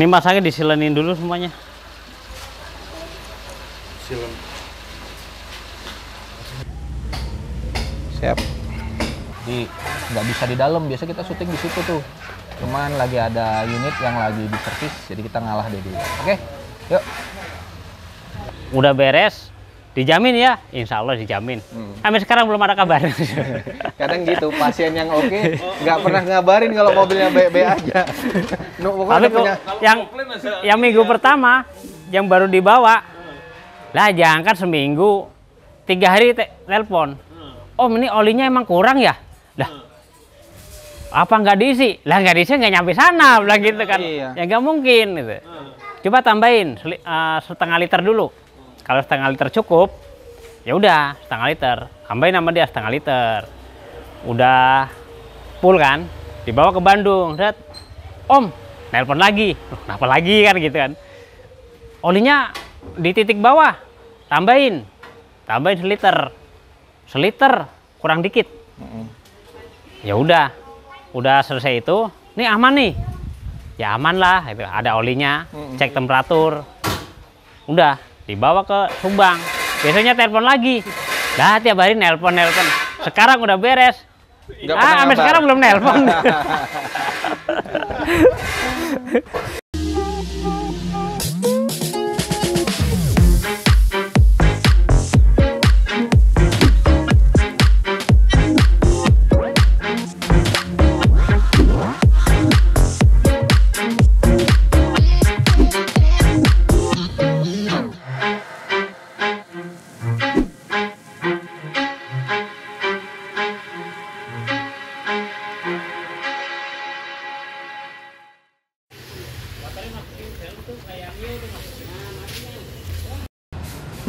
Ini masaknya disilenin dulu semuanya. Silen. Siap. Jadi nggak bisa di dalam, biasa kita syuting di situ tuh. Cuman lagi ada unit yang lagi di servis, jadi kita ngalah deh dulu. Oke, yuk. Udah beres, dijamin ya? Insya Allah dijamin. Sampai sekarang belum ada kabar. Kadang gitu, pasien yang oke nggak pernah ngabarin kalau mobilnya baik-baik aja. Tapi kok yang minggu pertama, yang baru dibawa, lah jangan seminggu, 3 hari telepon. Om, ini olinya emang kurang ya? Lah, apa nggak diisi? Lah nggak diisi nggak nyampe sana, bilang gitu kan. Iya. Ya nggak mungkin gitu. Coba tambahin setengah liter dulu. Kalau setengah liter cukup, ya udah setengah liter. Tambahin sama dia setengah liter. Udah full kan? Dibawa ke Bandung. Set. Om, nelpon lagi. Kenapa lagi kan gitu kan? Olinya di titik bawah. Tambahin seliter kurang dikit. Ya udah selesai itu. Ini aman nih. Ya aman lah, itu ada olinya, cek temperatur. Udah dibawa ke Subang. Biasanya telepon lagi. Dah tiap hari nelpon. Sekarang udah beres. Sampai sekarang belum nelpon.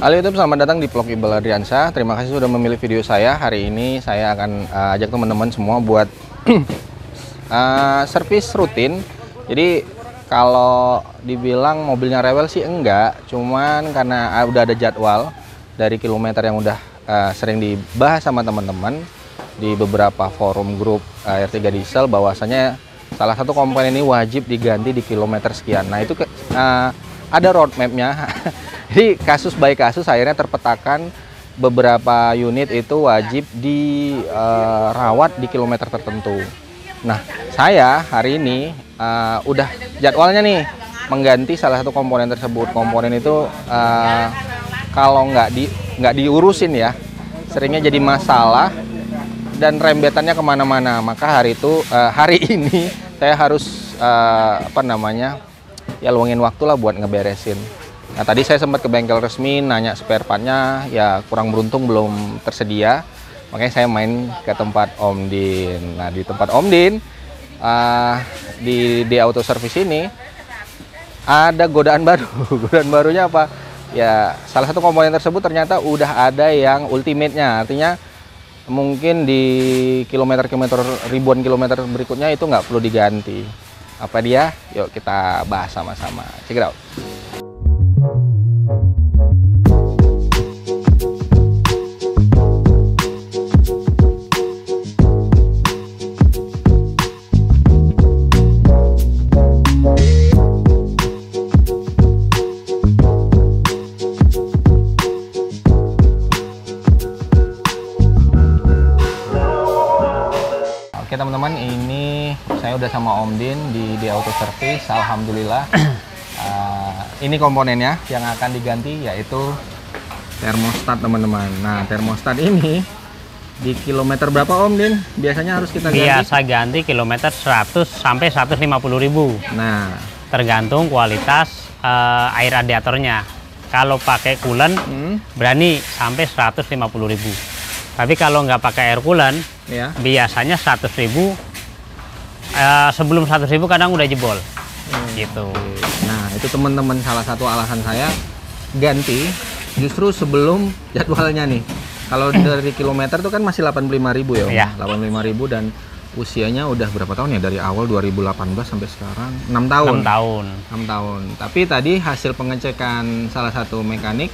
Halo YouTube, selamat datang di vlog Iqbal Adriansyah. Terima kasih sudah memilih video saya. Hari ini saya akan ajak teman-teman semua buat servis rutin. Jadi kalau dibilang mobilnya rewel sih enggak, cuman karena udah ada jadwal dari kilometer yang udah sering dibahas sama teman-teman di beberapa forum grup R3 Diesel, bahwasanya salah satu komponen ini wajib diganti di kilometer sekian. Nah itu ada roadmapnya. Jadi kasus by kasus akhirnya terpetakan beberapa unit itu wajib dirawat di kilometer tertentu. Nah saya hari ini udah jadwalnya nih mengganti salah satu komponen tersebut. Komponen itu kalau nggak diurusin ya seringnya jadi masalah dan rembetannya kemana-mana. Maka hari ini saya harus ya luangin waktu lah buat ngeberesin. Nah tadi saya sempat ke bengkel resmi nanya spare partnya, ya kurang beruntung belum tersedia, makanya saya main ke tempat Om Din. Nah di tempat Om Din di auto service ini ada godaan baru. Godaan barunya apa? Ya salah satu komponen tersebut ternyata udah ada yang ultimate-nya, artinya mungkin di ribuan kilometer berikutnya itu nggak perlu diganti. Apa dia? Yuk kita bahas sama-sama. Check it out. Oke teman-teman, ini saya udah sama Om Din di auto service. Alhamdulillah ini komponennya yang akan diganti, yaitu termostat teman-teman. Nah termostat ini di kilometer berapa Om Din biasanya harus kita ganti? Biasa ganti kilometer 100 sampai 150.000. Nah tergantung kualitas air radiatornya. Kalau pakai coolant berani sampai 150.000. Tapi kalau nggak pakai air coolant, ya, biasanya 100.000. Sebelum 100.000 kadang udah jebol. Gitu. Nah itu teman-teman salah satu alasan saya ganti justru sebelum jadwalnya nih. Kalau dari kilometer tuh kan masih 85.000 ya Om? Ya. 85.000 dan usianya udah berapa tahun ya, dari awal 2018 sampai sekarang 6 tahun. 6 tahun. Tapi tadi hasil pengecekan salah satu mekanik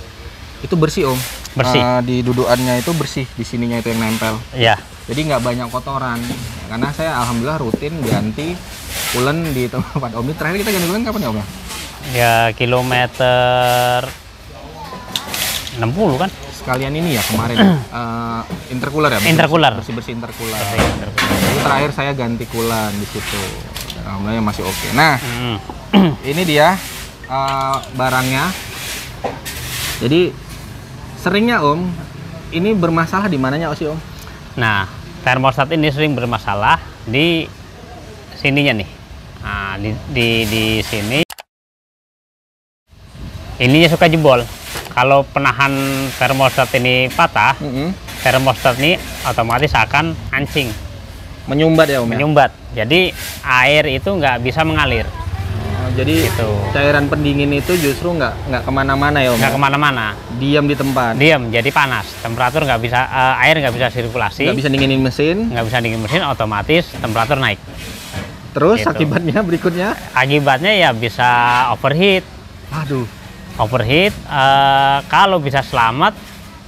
itu bersih Om. Bersih. Di dudukannya itu bersih, di sininya itu yang nempel. Iya. Jadi nggak banyak kotoran. Karena saya alhamdulillah rutin ganti coolant di tempat Om. Ini terakhir kita ganti coolant kapan ya Om? Ya kilometer 60 kan? Sekalian ini ya kemarin intercooler ya? Intercooler. Bersih-bersih intercooler. Jadi terakhir saya ganti coolant di situ. Alhamdulillah masih oke. Nah, ini dia barangnya. Jadi seringnya Om, ini bermasalah di mananya sih Om? Nah, termostat ini sering bermasalah di sininya nih. Nah, di sini ininya suka jebol. Kalau penahan termostat ini patah, termostat ini otomatis akan ancing. Menyumbat ya Om? Menyumbat. Jadi air itu nggak bisa mengalir. Jadi gitu. Cairan pendingin itu justru nggak kemana-mana ya Om? Nggak kemana-mana. Diam di tempat? Diam, jadi panas. Temperatur nggak bisa, air nggak bisa sirkulasi. Nggak bisa dinginin mesin? Nggak bisa dingin mesin, otomatis temperatur naik. Terus gitu. Akibatnya berikutnya? Akibatnya ya bisa overheat. Aduh. Overheat, kalau bisa selamat,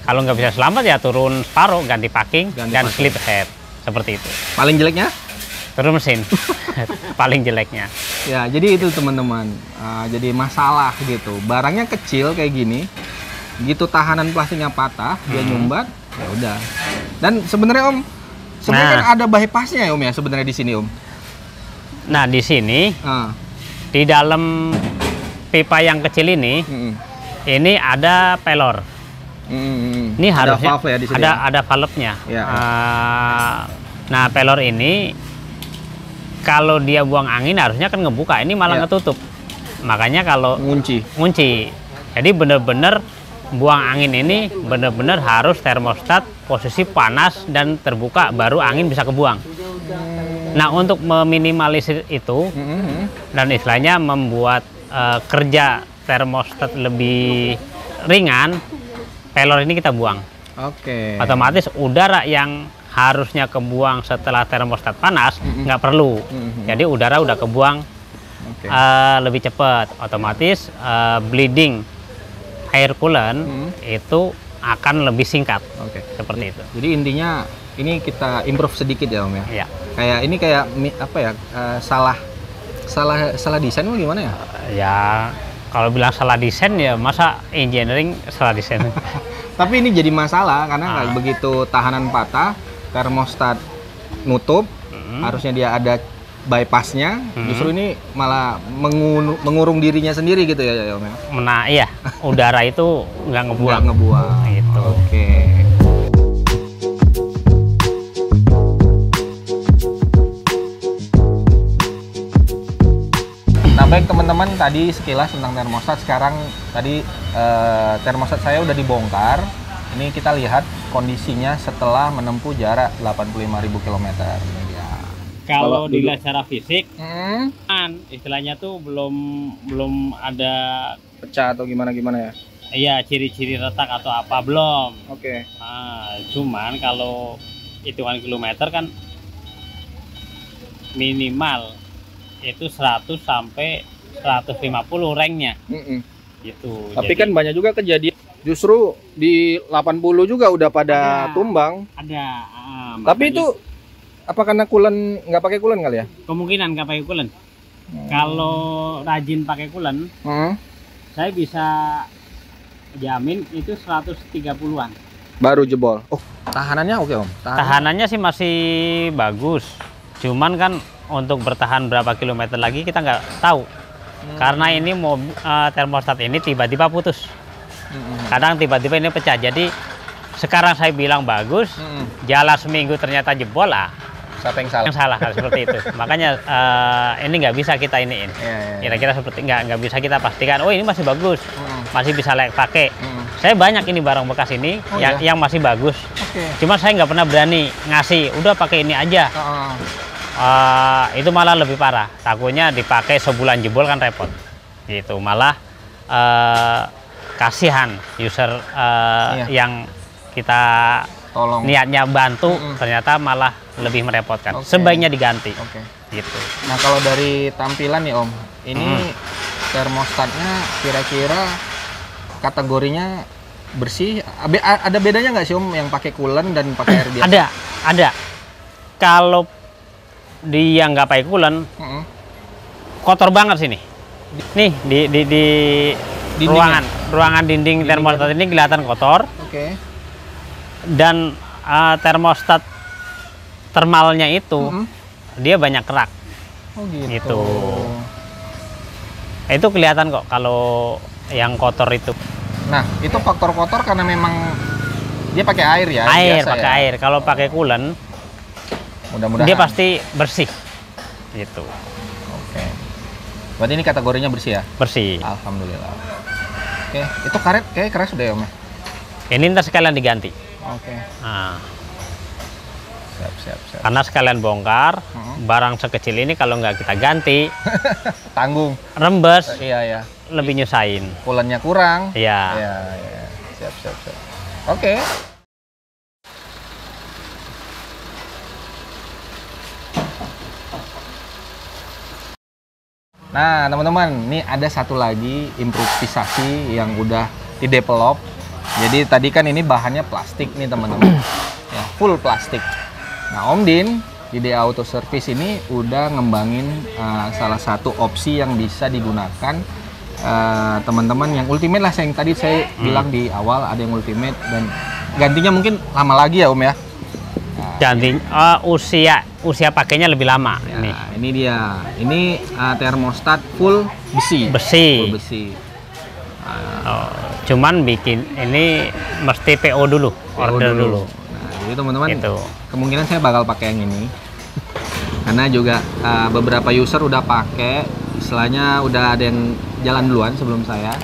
kalau nggak bisa selamat ya turun separuh, ganti packing, dan slip head. Seperti itu. Paling jeleknya? Turun mesin. Paling jeleknya. Ya, jadi itu teman-teman. Jadi masalah gitu. Barangnya kecil kayak gini, gitu tahanan plastiknya patah, dia nyumbat, ya udah. Dan sebenarnya Om, sebenarnya kan ada bypassnya ya Om ya sebenarnya di sini Om. Nah di sini, di dalam pipa yang kecil ini, ini ada pelor. Ini ada harusnya valve ya di sini ada valve-nya. Ya. Nah pelor ini kalau dia buang angin harusnya kan ngebuka, ini malah ngetutup. Makanya kalau ngunci. Jadi bener-bener buang angin ini bener-bener harus termostat posisi panas dan terbuka, baru angin bisa kebuang. Nah untuk meminimalisir itu dan istilahnya membuat kerja termostat lebih ringan, pelor ini kita buang. Oke. Otomatis udara yang harusnya kebuang setelah termostat panas nggak perlu. Jadi udara udah kebuang lebih cepat. Otomatis bleeding air coolant itu akan lebih singkat. Seperti itu. Jadi intinya ini kita improve sedikit ya Om ya. Iya. Kayak ini kayak apa ya? Salah desain atau gimana ya? Ya kalau bilang salah desain ya masa engineering salah desain. Tapi ini jadi masalah karena begitu tahanan patah, termostat nutup, harusnya dia ada bypassnya, justru ini malah mengurung dirinya sendiri gitu ya Om ya? Nah iya, udara itu nggak ngebuang. Gitu. Oke. Nah baik teman-teman, tadi sekilas tentang termostat. Sekarang tadi termostat saya udah dibongkar. Ini kita lihat kondisinya setelah menempuh jarak 85.000 km. Ya. Kalau dilihat secara fisik, kan istilahnya tuh belum ada pecah atau gimana ya? Iya, ciri-ciri retak atau apa belum. Oke. Nah, cuman kalau hitungan kilometer kan minimal itu 100 sampai 150 ranknya. Gitu. Tapi kan banyak juga kejadian justru di 80 juga udah pada tumbang. Ada. Tapi itu apa karena coolant nggak pakai coolant kali ya? Kemungkinan nggak pakai coolant. Kalau rajin pakai coolant, saya bisa jamin itu 130-an. Baru jebol. Oh, tahanannya oke Om? Tahanannya sih masih bagus. Cuman kan untuk bertahan berapa kilometer lagi kita nggak tahu. Karena ini termostat ini tiba-tiba putus. Kadang tiba-tiba ini pecah. Jadi sekarang saya bilang bagus, jalan seminggu ternyata jebol lah. Siapa yang salah? Yang salah kan seperti itu. Makanya ini nggak bisa kita iniin. Kira-kira seperti nggak bisa kita pastikan. Oh ini masih bagus, masih bisa layak pakai. Saya banyak ini barang bekas ini yang masih bagus. Cuma saya nggak pernah berani ngasih. Udah pakai ini aja. Itu malah lebih parah. Takutnya dipakai sebulan jebol kan repot. Gitu. Malah kasihan user yang kita tolong niatnya bantu, ternyata malah lebih merepotkan. Sebaiknya diganti. Gitu. Nah kalau dari tampilan nih Om, ini termostatnya kira-kira kategorinya bersih. Ada bedanya nggak sih Om yang pakai coolant dan pakai air biasa? Ada. Kalau dia nggak pakai coolant, kotor banget sini. Nih di ruangan dinding termostat ini kelihatan kotor. Oke. Dan termostat thermalnya itu dia banyak kerak. Oh gitu. Gitu. Itu kelihatan kok kalau yang kotor itu. Nah, itu faktor kotor karena memang dia pakai air ya. Air, biasa pakai ya? air. Kalau pakai coolant, Mudah-mudahan. dia pasti bersih. Gitu. Oke. Berarti ini kategorinya bersih ya? Bersih. Alhamdulillah. Oke, itu karet kayak keras sudah ya Om ya? Ini ntar sekalian diganti. Oke. Nah, Siap. karena sekalian bongkar, barang sekecil ini kalau nggak kita ganti, Tanggung. rembes, Iya. lebih nyusahin. Coolant-nya kurang. Iya. Iya. Siap. Oke. Nah, teman-teman, ini ada satu lagi improvisasi yang udah di-develop. Jadi tadi kan ini bahannya plastik nih, teman-teman. Ya, full plastik. Nah, Om Din di DA Auto Service ini udah ngembangin salah satu opsi yang bisa digunakan teman-teman yang ultimate lah, yang tadi saya bilang di awal ada yang ultimate dan gantinya mungkin lama lagi ya Om ya. Ganti usia pakainya lebih lama. Nah, ini dia. Ini termostat full besi. Full besi. Oh, cuman bikin ini mesti PO dulu, order dulu. Nah, jadi teman-teman, Gitu. kemungkinan saya bakal pakai yang ini. Karena juga beberapa user udah pakai, istilahnya udah ada yang jalan duluan sebelum saya.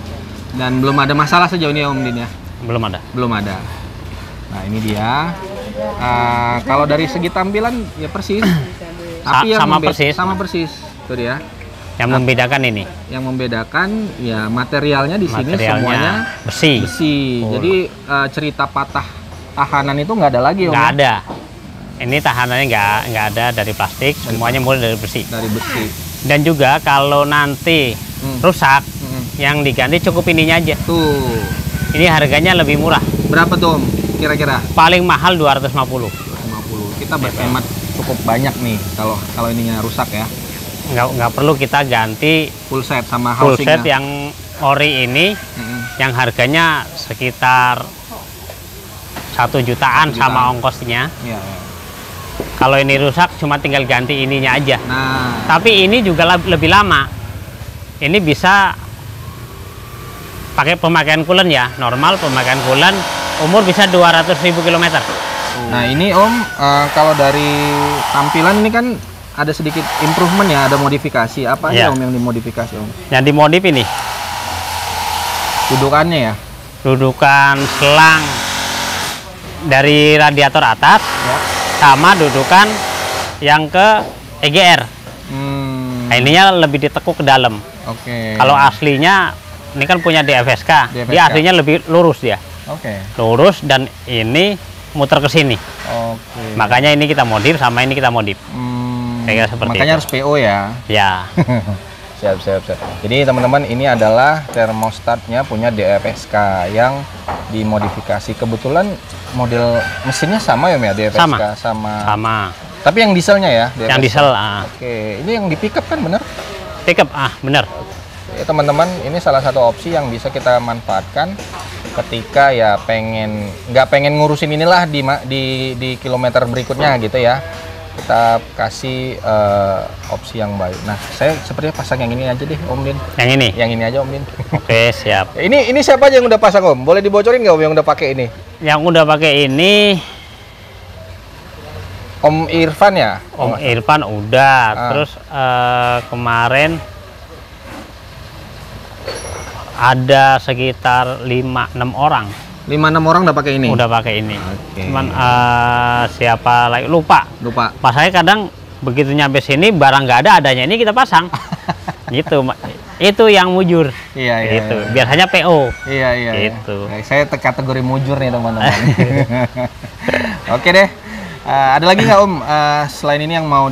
Dan belum ada masalah sejauh ini Om Din ya. Belum ada. Belum ada. Nah, ini dia. Kalau dari segi tampilan ya persis. Tapi yang sama persis. Itu dia. Yang membedakan ini. Yang membedakan ya materialnya di sini semuanya besi. Oh. Jadi cerita patah tahanan itu nggak ada lagi Om. Nggak ada. Ini tahanannya nggak ada dari plastik, semuanya mulai dari besi. Dari besi. Dan juga kalau nanti rusak, yang diganti cukup ininya aja. Tuh. Ini harganya lebih murah. Berapa tuh Om? Kira-kira? Paling mahal 250. 250. Kita berhemat cukup banyak nih kalau ininya rusak ya. Nggak perlu kita ganti Full set sama full housingnya. set yang ori ini, yang harganya sekitar 1 jutaan sama ongkosnya. Iya. Kalau ini rusak cuma tinggal ganti ininya aja. Nah, Tapi ini juga lebih lama. Ini bisa pakai pemakaian coolant ya, normal pemakaian coolant umur bisa 200.000 km. nah ini Om, kalau dari tampilan ini kan ada sedikit improvement ya, ada modifikasi. Apa aja Om yang dimodifikasi Om? Yang dimodif ini, Dudukannya ya? dudukan selang dari radiator atas, sama dudukan yang ke EGR. Nah, ininya lebih ditekuk ke dalam. Oke. Kalau aslinya, ini kan punya DFSK, dia aslinya lebih lurus dia. Oke. Lurus dan ini muter ke sini. Oke. Makanya ini kita modif, sama ini kita modif. Kayak seperti Makanya itu. harus PO ya. Ya. Siap. Jadi teman-teman, ini adalah termostatnya punya DFSK yang dimodifikasi. Kebetulan model mesinnya sama ya DFSK Sama. Tapi yang dieselnya ya? DFSK. Yang diesel. Oke, ini yang di pickup kan bener? Pickup, bener. Ya, teman-teman, ini salah satu opsi yang bisa kita manfaatkan ketika ya nggak pengen ngurusin inilah di kilometer berikutnya gitu ya. Kita kasih opsi yang baik. Nah, saya sepertinya pasang yang ini aja deh Om Din. Yang ini? Yang ini aja Om Din. Oke, siap. Ini siapa aja yang udah pasang Om? Boleh dibocorin nggak Om yang udah pakai ini? Yang udah pakai ini Om Irfan ya? Om Irfan udah. Terus kemarin ada sekitar 5-6 orang. 5-6 orang udah pakai ini? Udah pakai ini. Oke. Cuman siapa lagi lupa. Masanya kadang begitu nyampe sini barang nggak ada, adanya ini kita pasang. Gitu. Itu yang mujur. Iya. Gitu. Biasanya PO. Iya. Gitu. Saya kategori mujur nih teman-teman. Oke deh. Ada lagi nggak Om selain ini yang mau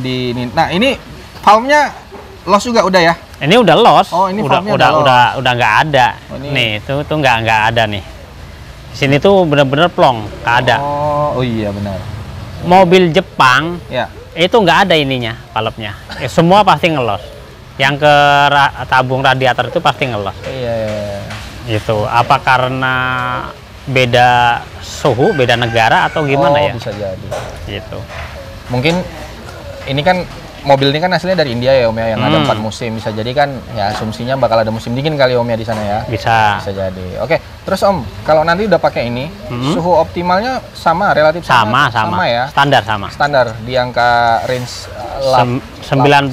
Nah, ini valve-nya los juga udah ya? Ini udah los. Oh, ini udah nggak ada. Nih, itu nggak ada nih. Sini tuh bener-bener plong, nggak ada. Oh iya benar. Mobil Jepang ya itu nggak ada ininya, valve-nya. Semua pasti ngelos. yang ke tabung radiator itu pasti ngelos. Iya. Gitu. Apa karena beda suhu, beda negara atau gimana ya? Bisa jadi. Gitu. Mungkin ini kan mobil ini kan aslinya dari India ya Om ya, yang ada 4 musim. Bisa jadi kan ya asumsinya bakal ada musim dingin kali Om ya di sana ya. Bisa Jadi. Oke, terus Om, kalau nanti udah pakai ini, suhu optimalnya relatif sama ya. Sama. Standar di angka range 98.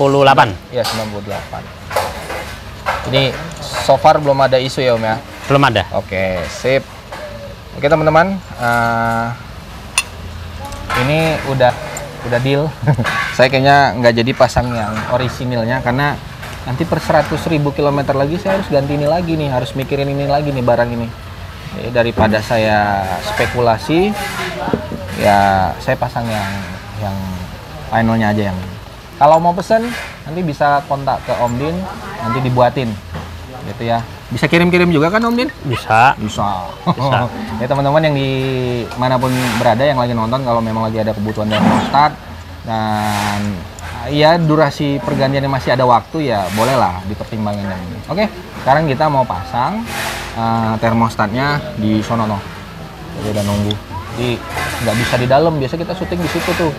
Ya, 98. Ini so far belum ada isu ya Om ya. Belum ada. Oke, sip. Oke teman-teman, ini udah deal. Saya kayaknya nggak jadi pasang yang orisinilnya karena nanti per 100.000 kilometer lagi saya harus ganti ini lagi nih, harus mikirin ini lagi nih barang ini. Jadi daripada saya spekulasi, ya saya pasang yang finalnya aja yang. Kalau mau pesen nanti bisa kontak ke Om Din, nanti dibuatin, gitu ya. Bisa kirim-kirim juga kan Om Din? Bisa. Ya teman-teman yang di manapun berada yang lagi nonton, kalau memang lagi ada kebutuhan termostat dan ya durasi pergantiannya masih ada waktu, ya bolehlah dipertimbangin. Oke, sekarang kita mau pasang termostatnya di sono. Jadi udah nunggu. Jadi nggak bisa di dalam, biasa kita syuting di situ tuh.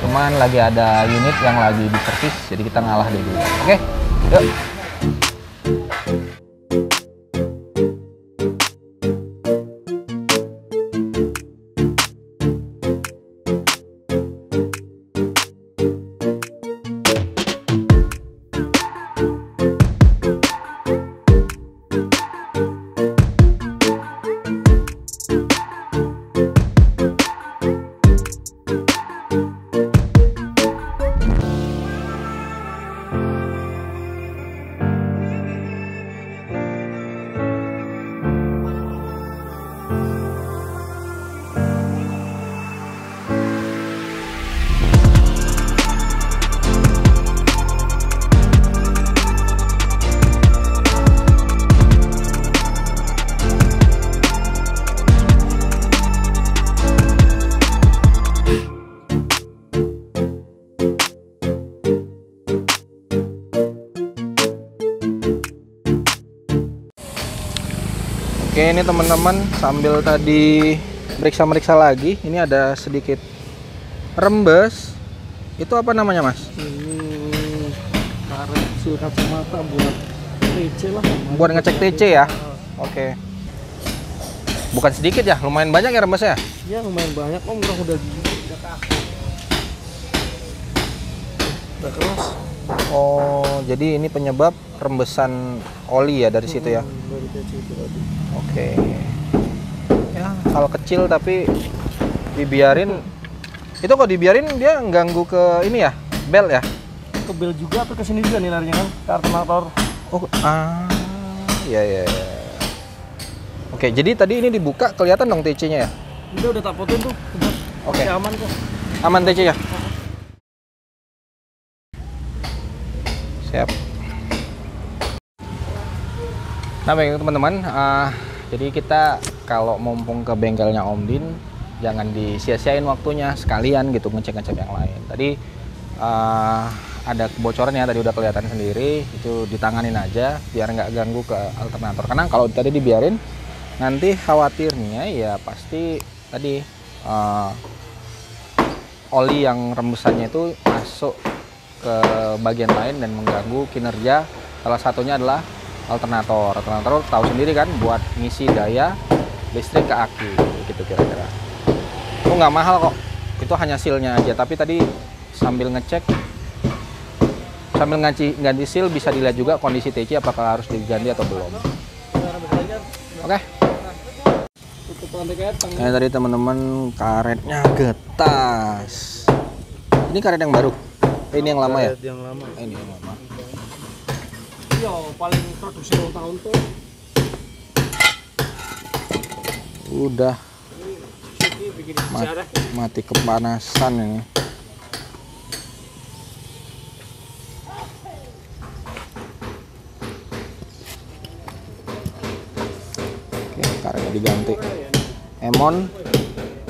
Cuman lagi ada unit yang lagi di servis, jadi kita ngalah dulu. Oke, yuk. Oke, ini teman-teman sambil tadi meriksa lagi, ini ada sedikit rembes. Itu apa namanya Mas? Ini karet sil kacamata buat TC lah. Buat ngecek TC ya? Oke. Bukan sedikit ya, lumayan banyak ya rembesnya? Ya lumayan banyak Om, udah kaku. Udah keras. Oh, jadi ini penyebab rembesan oli ya dari situ ya? Dari TC itu tadi. Oke. Ya, hal kecil tapi dibiarin. Itu kok dibiarin dia ganggu ke ini ya? Bel ya? Ke bel juga atau ke sini juga nih larinya kan? Ke alternator. Oh, ya. Oke, jadi tadi ini dibuka kelihatan dong TC-nya ya? Udah tak fotoin tuh. Oke. Masih aman kok. Aman TC ya? Siap. Nah baik teman-teman, jadi kita kalau mumpung ke bengkelnya Om Din, jangan disia-siain waktunya, sekalian gitu ngecek-ngecek yang lain. Tadi ada kebocoran ya, tadi udah kelihatan sendiri, itu ditanganin aja biar nggak ganggu ke alternator. Karena kalau tadi dibiarin, nanti khawatirnya ya pasti tadi oli yang rembesannya itu masuk ke bagian lain dan mengganggu kinerja. Salah satunya adalah alternator tahu sendiri kan, buat ngisi daya listrik ke aki gitu kira-kira. Itu nggak mahal kok, itu hanya sealnya aja. Tapi tadi sambil ngecek, sambil ganti seal bisa dilihat juga kondisi TC apakah harus diganti atau belum. Oke. Nah tadi teman-teman karetnya getas. Ini karet yang baru. Ini yang lama ya? Yang lama. Ini yang lama. Iya, paling produksi 2 tahun tuh. Udah mati kepanasan ini. Oke, karetnya diganti. Emon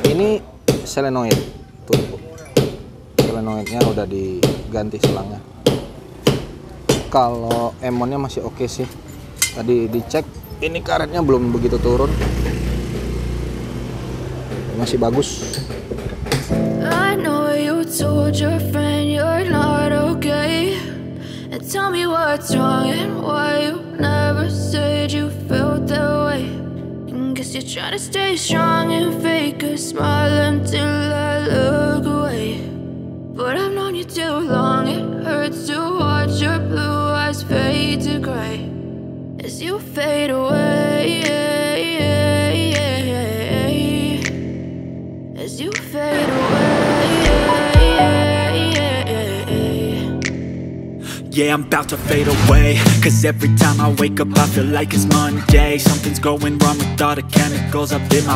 ini solenoid. Tuh. Solenoidnya udah diganti selangnya. Kalau emonnya masih oke sih. Tadi dicek, ini karetnya belum begitu turun. Masih bagus. I know you told your friend you're not okay, and tell me what's wrong and why you never said you felt that way. And guess you're trying to stay strong and fake a smile until I look away. But I've known you too long, it hurts to watch your blue eyes fade to gray as you fade away, as you fade away. Yeah, I'm about to fade away, cause every time I wake up I feel like it's Monday. Something's going wrong with all the chemicals up in my